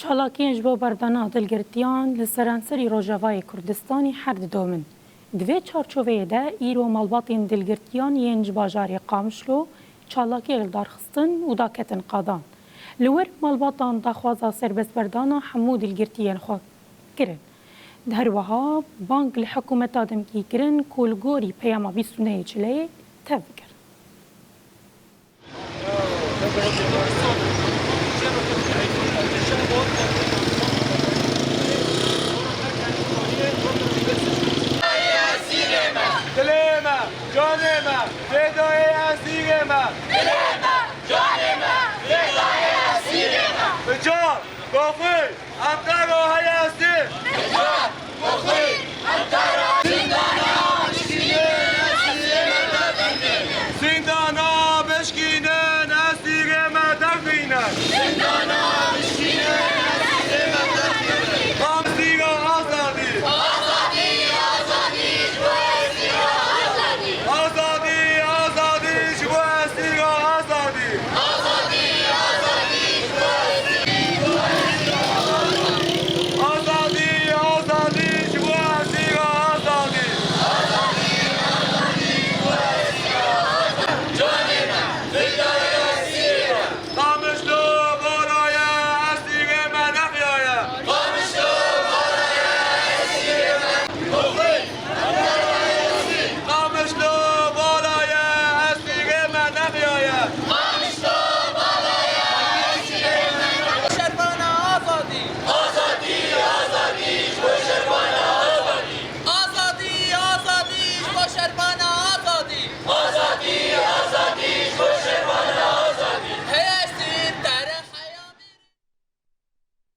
چالاکین جبو بردانا دلگرتیان لسرانسری روجاوای کردستانی هر دومن. دوی چارچوبه ده ایرو مالباتین دلگرتیان ینج باجاری قامشلو چالاکی الدارخستن و داکتن قادان. لور مالباتان داخوازا سربست بردانا حمو دلگرتیان خواه کرن. در وها بانک لحکومت آدم کی کرن کولگوری پیاما بیستونه چلی تفکر. دلما جانما فدای اسیرما دلما جانما فدای اسیرما به جان گافر افغان و هستی